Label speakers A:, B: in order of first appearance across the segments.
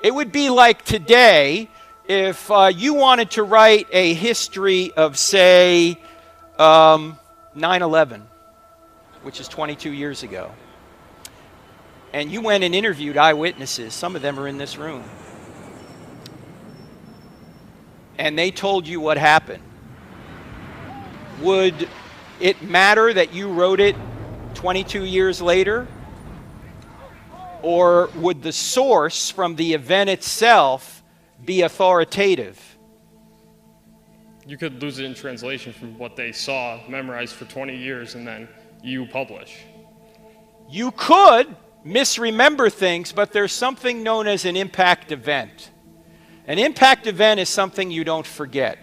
A: It would be like today if you wanted to write a history of, say, 9/11, which is 22 years ago. And you went and interviewed eyewitnesses. Some of them are in this room. And they told you what happened. Would it matter that you wrote it 22 years later? Or would the source from the event itself be authoritative?
B: You could lose it in translation from what they saw, memorized for 20 years, and then you publish.
A: You could misremember things, but there's something known as an impact event. An impact event is something you don't forget.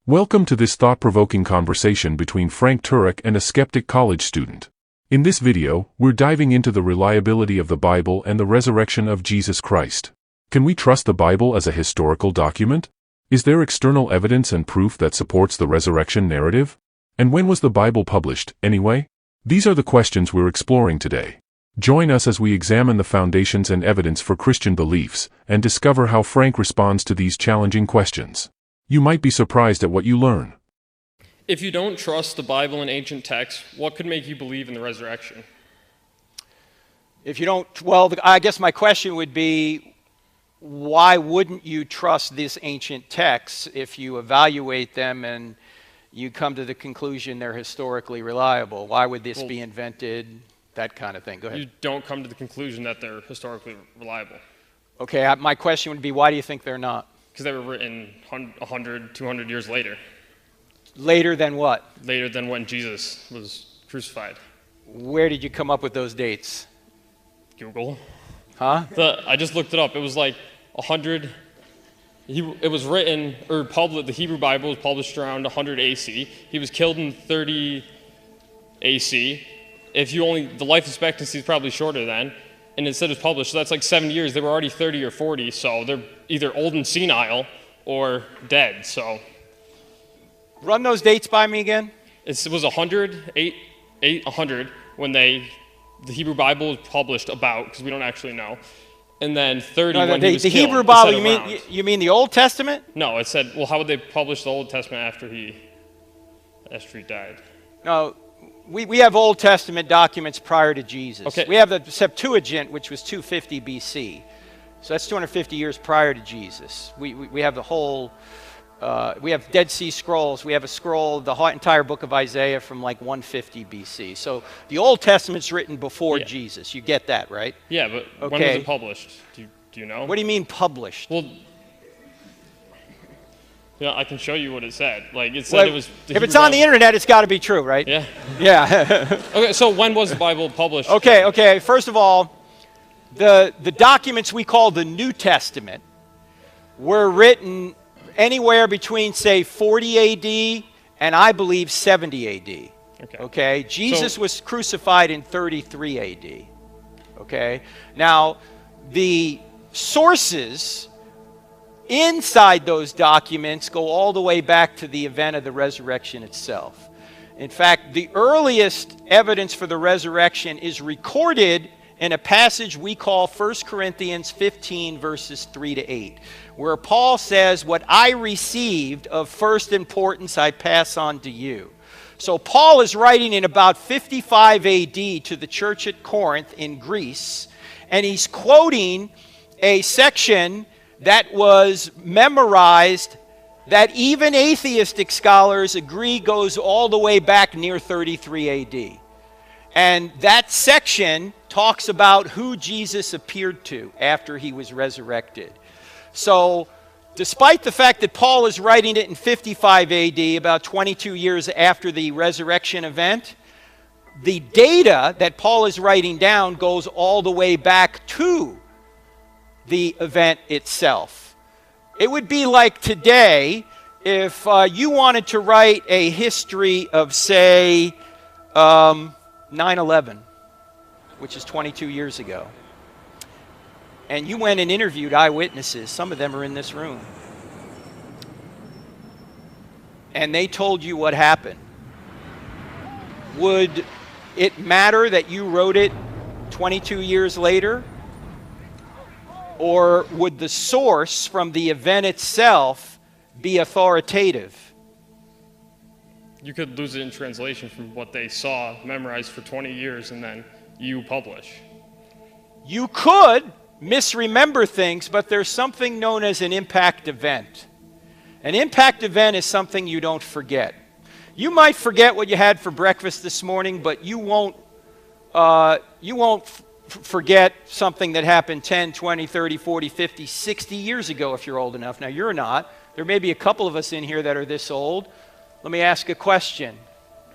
C: Welcome to this thought-provoking conversation between Frank Turek and a skeptic college student. In this video, we're diving into the reliability of the Bible and the resurrection of Jesus Christ. Can we trust the Bible as a historical document? Is there external evidence and proof that supports the resurrection narrative? And when was the Bible published, anyway? These are the questions we're exploring today. Join us as we examine the foundations and evidence for Christian beliefs, and discover how Frank responds to these challenging questions. You might be surprised at what you learn.
B: If you don't trust the Bible and ancient texts, what could make you believe in the resurrection?
A: If you don't, well, I guess my question would be, why wouldn't you trust these ancient texts if you evaluate them and you come to the conclusion they're historically reliable? Why would this be invented? That kind of thing. Go ahead.
B: You don't come to the conclusion that they're historically reliable.
A: Okay, my question would be, why do you think they're not?
B: Because they were written 100, 200 years later.
A: Later than what?
B: Later than when Jesus was crucified.
A: Where did you come up with those dates?
B: Google.
A: Huh?
B: I just looked it up. It was like 100. It was written, or published, the Hebrew Bible was published around 100 AC. He was killed in 30 AC. The life expectancy is probably shorter then. And instead it was published, so that's like 7 years. They were already 30 or 40, so they're either old and senile or dead, so.
A: Run those dates by me again.
B: It was 100 when the Hebrew Bible was published about, because we don't actually know. And then 30 when he was killed.
A: The Hebrew Bible, you mean the Old Testament?
B: No, it said, well, how would they publish the Old Testament after he died?
A: No, we have Old Testament documents prior to Jesus.
B: Okay.
A: We have the Septuagint, which was 250 BC. So that's 250 years prior to Jesus. We have the whole, we have Dead Sea Scrolls. We have a scroll, the entire book of Isaiah from like 150 BC. So the Old Testament's written before Jesus. You get that, right?
B: Yeah, but when was it published? Do you know?
A: What do you mean published?
B: Well, yeah, I can show you what it said. Like it said, it was.
A: If it's on the internet, it's got to be true, right?
B: Yeah.
A: Yeah.
B: Okay, so when was the Bible published?
A: Okay. First of all, the documents we call the New Testament were written anywhere between, say, 40 AD and I believe 70 AD. Okay. Jesus was crucified in 33 AD. Okay. Now, the sources inside those documents go all the way back to the event of the resurrection itself. In fact, the earliest evidence for the resurrection is recorded in a passage we call 1 Corinthians 15, verses 3 to 8, where Paul says, "What I received of first importance I pass on to you." So Paul is writing in about 55 AD to the church at Corinth in Greece, and he's quoting a section that was memorized that even atheistic scholars agree goes all the way back near 33 AD. And that section talks about who Jesus appeared to after he was resurrected. So, despite the fact that Paul is writing it in 55 AD, about 22 years after the resurrection event, the data that Paul is writing down goes all the way back to the event itself. It would be like today if you wanted to write a history of, say, 9/11, which is 22 years ago. And you went and interviewed eyewitnesses. Some of them are in this room. And they told you what happened. Would it matter that you wrote it 22 years later? Or would the source from the event itself be authoritative?
B: You could lose it in translation from what they saw, memorized for 20 years, and then you publish.
A: You could misremember things, but there's something known as an impact event. An impact event is something you don't forget. You might forget what you had for breakfast this morning, but you won't forget something that happened 10, 20, 30, 40, 50, 60 years ago if you're old enough. Now, you're not. There may be a couple of us in here that are this old. Let me ask a question.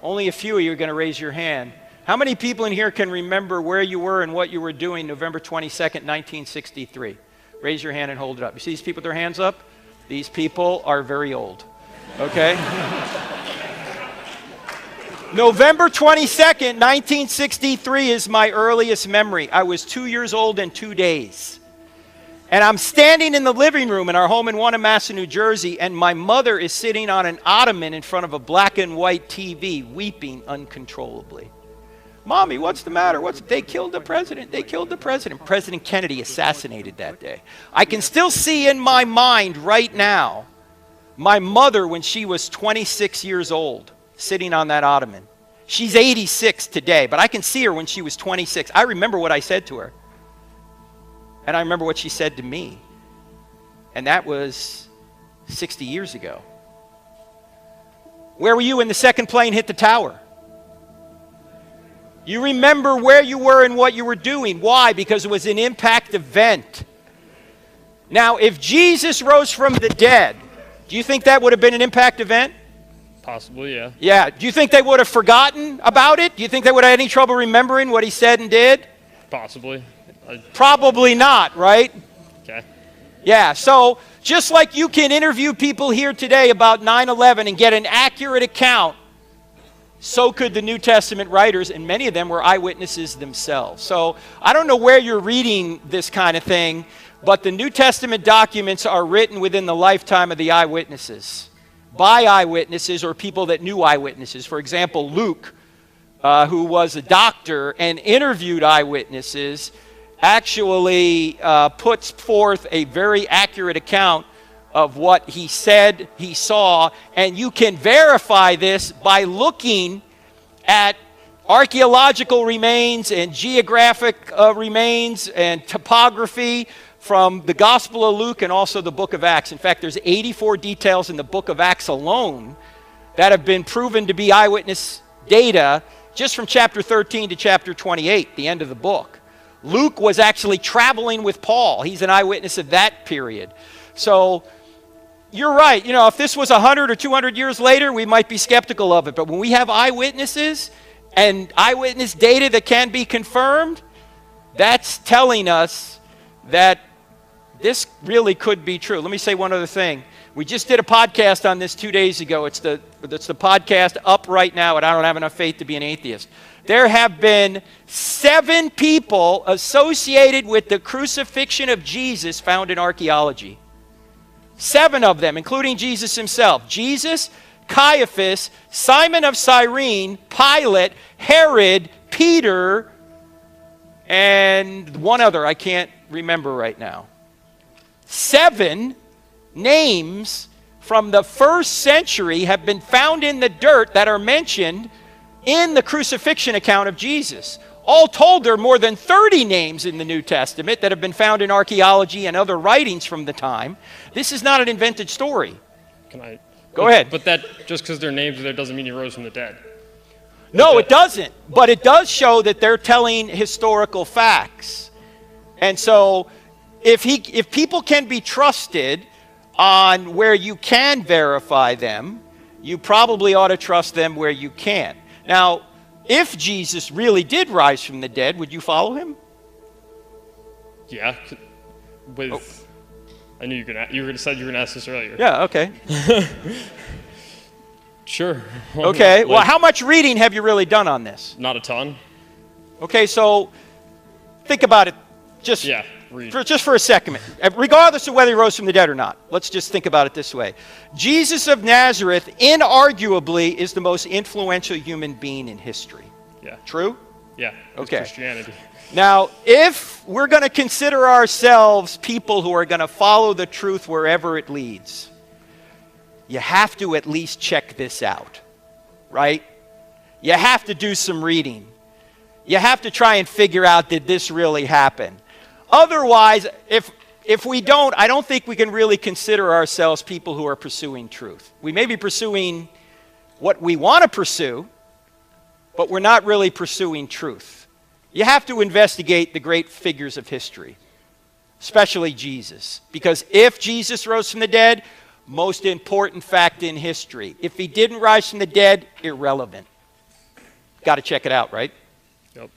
A: Only a few of you are going to raise your hand. How many people in here can remember where you were and what you were doing November 22nd, 1963? Raise your hand and hold it up. You see these people with their hands up? These people are very old. Okay? November 22nd, 1963 is my earliest memory. I was 2 years old and 2 days. And I'm standing in the living room in our home in Wanamassett, New Jersey, and my mother is sitting on an ottoman in front of a black and white TV, weeping uncontrollably. Mommy, what's the matter? They killed the president. They killed the president. President Kennedy assassinated that day. I can still see in my mind right now my mother when she was 26 years old, sitting on that ottoman. She's 86 today, but I can see her when she was 26. I remember what I said to her. And I remember what she said to me. And that was 60 years ago. Where were you when the second plane hit the tower? You remember where you were and what you were doing. Why? Because it was an impact event. Now, if Jesus rose from the dead, do you think that would have been an impact event?
B: Possibly, yeah.
A: Yeah. Do you think they would have forgotten about it? Do you think they would have had any trouble remembering what he said and did?
B: Possibly.
A: Probably not, right?
B: Okay.
A: Yeah, so just like you can interview people here today about 9/11 and get an accurate account, so could the New Testament writers, and many of them were eyewitnesses themselves. So I don't know where you're reading this kind of thing, but the New Testament documents are written within the lifetime of the eyewitnesses, by eyewitnesses or people that knew eyewitnesses. For example, Luke, who was a doctor and interviewed eyewitnesses, actually puts forth a very accurate account of what he said he saw, and you can verify this by looking at archaeological remains and geographic remains and topography from the Gospel of Luke and also the book of Acts. In fact, there's 84 details in the book of Acts alone that have been proven to be eyewitness data just from chapter 13 to chapter 28, the end of the book. Luke was actually traveling with Paul. He's an eyewitness of that period. So you're right. You know, if this was 100 or 200 years later, we might be skeptical of it. But when we have eyewitnesses and eyewitness data that can be confirmed, that's telling us that this really could be true. Let me say one other thing. We just did a podcast on this 2 days ago. It's the podcast up right now, and I don't have enough faith to be an atheist. There have been 7 people associated with the crucifixion of Jesus found in archaeology. 7 of them, including Jesus himself. Jesus, Caiaphas, Simon of Cyrene, Pilate, Herod, Peter, and one other I can't remember right now. 7 names from the first century have been found in the dirt that are mentioned in the crucifixion account of Jesus. All told, there are more than 30 names in the New Testament that have been found in archaeology and other writings from the time. This is not an invented story. Go ahead.
B: But that, just because their names are there doesn't mean he rose from the dead.
A: No, it doesn't. But it does show that they're telling historical facts. And so if people can be trusted on where you can verify them, you probably ought to trust them where you can't. Now, if Jesus really did rise from the dead, would you follow him?
B: Yeah. I knew you were going to ask this earlier.
A: Yeah, okay.
B: Sure.
A: Okay, well, how much reading have you really done on this?
B: Not a ton.
A: Okay, so think about it just for a second. Regardless of whether he rose from the dead or not, let's just think about it this way. Jesus of Nazareth, inarguably, is the most influential human being in history.
B: Yeah.
A: True?
B: Yeah. It's
A: Okay.
B: Christianity.
A: Now, if we're going to consider ourselves people who are going to follow the truth wherever it leads, you have to at least check this out, right? You have to do some reading. You have to try and figure out, did this really happen? Otherwise, if we don't, I don't think we can really consider ourselves people who are pursuing truth. We may be pursuing what we want to pursue, but we're not really pursuing truth. You have to investigate the great figures of history, especially Jesus. Because if Jesus rose from the dead, most important fact in history. If he didn't rise from the dead, irrelevant. Got to check it out, right?
B: Yep.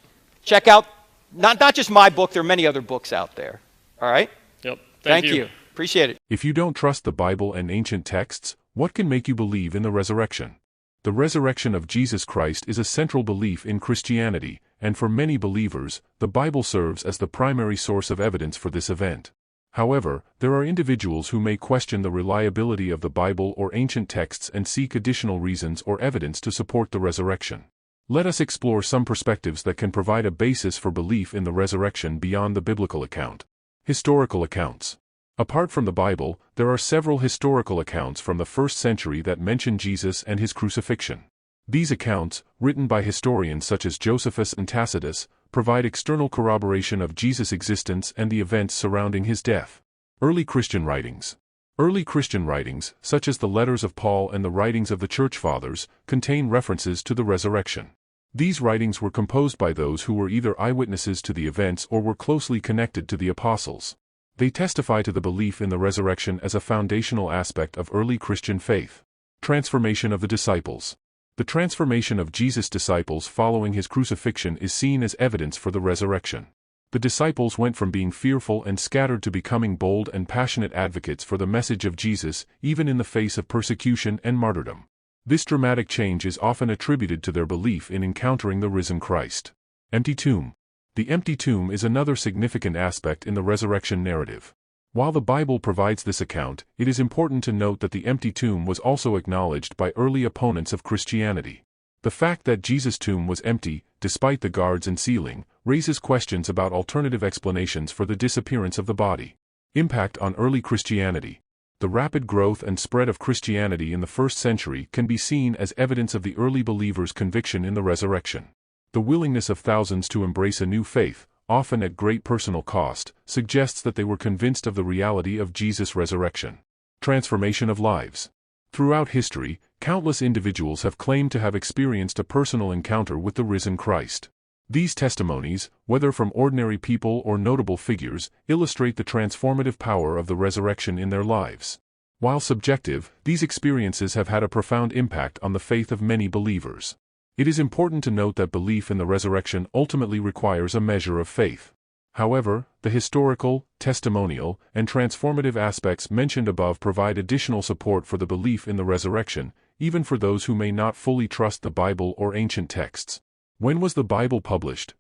A: Check out, not just my book, there are many other books out there. All right?
B: Yep.
A: Thank you. Appreciate it.
C: If you don't trust the Bible and ancient texts, what can make you believe in the resurrection? The resurrection of Jesus Christ is a central belief in Christianity, and for many believers, the Bible serves as the primary source of evidence for this event. However, there are individuals who may question the reliability of the Bible or ancient texts and seek additional reasons or evidence to support the resurrection. Let us explore some perspectives that can provide a basis for belief in the resurrection beyond the biblical account. Historical accounts. Apart from the Bible, there are several historical accounts from the 1st century that mention Jesus and his crucifixion. These accounts, written by historians such as Josephus and Tacitus, provide external corroboration of Jesus' existence and the events surrounding his death. Early Christian writings. Early Christian writings, such as the letters of Paul and the writings of the Church Fathers, contain references to the resurrection. These writings were composed by those who were either eyewitnesses to the events or were closely connected to the apostles. They testify to the belief in the resurrection as a foundational aspect of early Christian faith. Transformation of the disciples. The transformation of Jesus' disciples following his crucifixion is seen as evidence for the resurrection. The disciples went from being fearful and scattered to becoming bold and passionate advocates for the message of Jesus, even in the face of persecution and martyrdom. This dramatic change is often attributed to their belief in encountering the risen Christ. Empty tomb. The empty tomb is another significant aspect in the resurrection narrative. While the Bible provides this account, it is important to note that the empty tomb was also acknowledged by early opponents of Christianity. The fact that Jesus' tomb was empty, despite the guards and ceiling, raises questions about alternative explanations for the disappearance of the body. Impact on early Christianity. The rapid growth and spread of Christianity in the 1st century can be seen as evidence of the early believers' conviction in the resurrection. The willingness of thousands to embrace a new faith, often at great personal cost, suggests that they were convinced of the reality of Jesus' resurrection. Transformation of lives. Throughout history, countless individuals have claimed to have experienced a personal encounter with the risen Christ. These testimonies, whether from ordinary people or notable figures, illustrate the transformative power of the resurrection in their lives. While subjective, these experiences have had a profound impact on the faith of many believers. It is important to note that belief in the resurrection ultimately requires a measure of faith. However, the historical, testimonial, and transformative aspects mentioned above provide additional support for the belief in the resurrection, even for those who may not fully trust the Bible or ancient texts. When was the Bible published?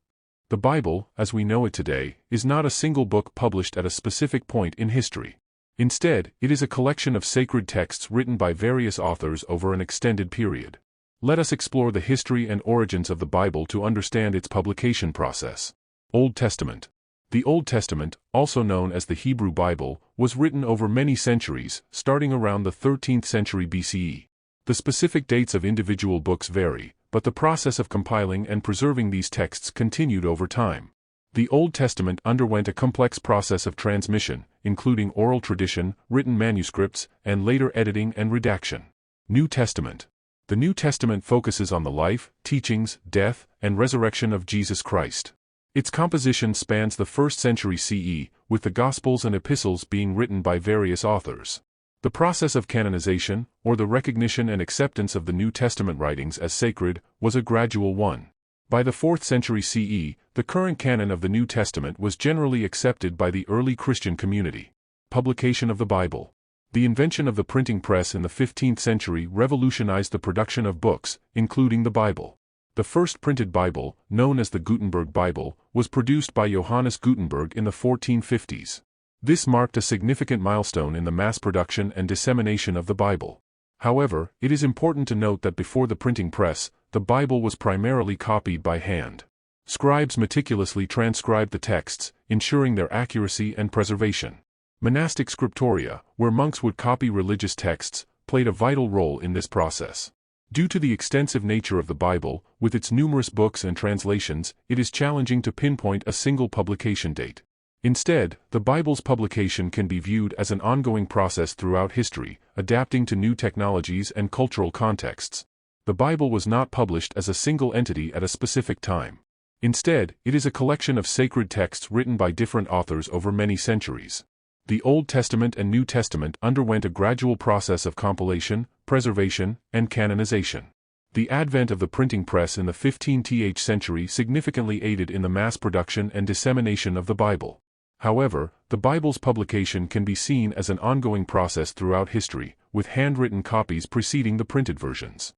C: The Bible, as we know it today, is not a single book published at a specific point in history. Instead, it is a collection of sacred texts written by various authors over an extended period. Let us explore the history and origins of the Bible to understand its publication process. Old Testament. The Old Testament, also known as the Hebrew Bible, was written over many centuries, starting around the 13th century BCE. The specific dates of individual books vary, but the process of compiling and preserving these texts continued over time. The Old Testament underwent a complex process of transmission, including oral tradition, written manuscripts, and later editing and redaction. New Testament. The New Testament focuses on the life, teachings, death, and resurrection of Jesus Christ. Its composition spans the 1st century CE, with the Gospels and Epistles being written by various authors. The process of canonization, or the recognition and acceptance of the New Testament writings as sacred, was a gradual one. By the 4th century CE, the current canon of the New Testament was generally accepted by the early Christian community. Publication of the Bible. The invention of the printing press in the 15th century revolutionized the production of books, including the Bible. The first printed Bible, known as the Gutenberg Bible, was produced by Johannes Gutenberg in the 1450s. This marked a significant milestone in the mass production and dissemination of the Bible. However, it is important to note that before the printing press, the Bible was primarily copied by hand. Scribes meticulously transcribed the texts, ensuring their accuracy and preservation. Monastic scriptoria, where monks would copy religious texts, played a vital role in this process. Due to the extensive nature of the Bible, with its numerous books and translations, it is challenging to pinpoint a single publication date. Instead, the Bible's publication can be viewed as an ongoing process throughout history, adapting to new technologies and cultural contexts. The Bible was not published as a single entity at a specific time. Instead, it is a collection of sacred texts written by different authors over many centuries. The Old Testament and New Testament underwent a gradual process of compilation, preservation, and canonization. The advent of the printing press in the 15th century significantly aided in the mass production and dissemination of the Bible. However, the Bible's publication can be seen as an ongoing process throughout history, with handwritten copies preceding the printed versions.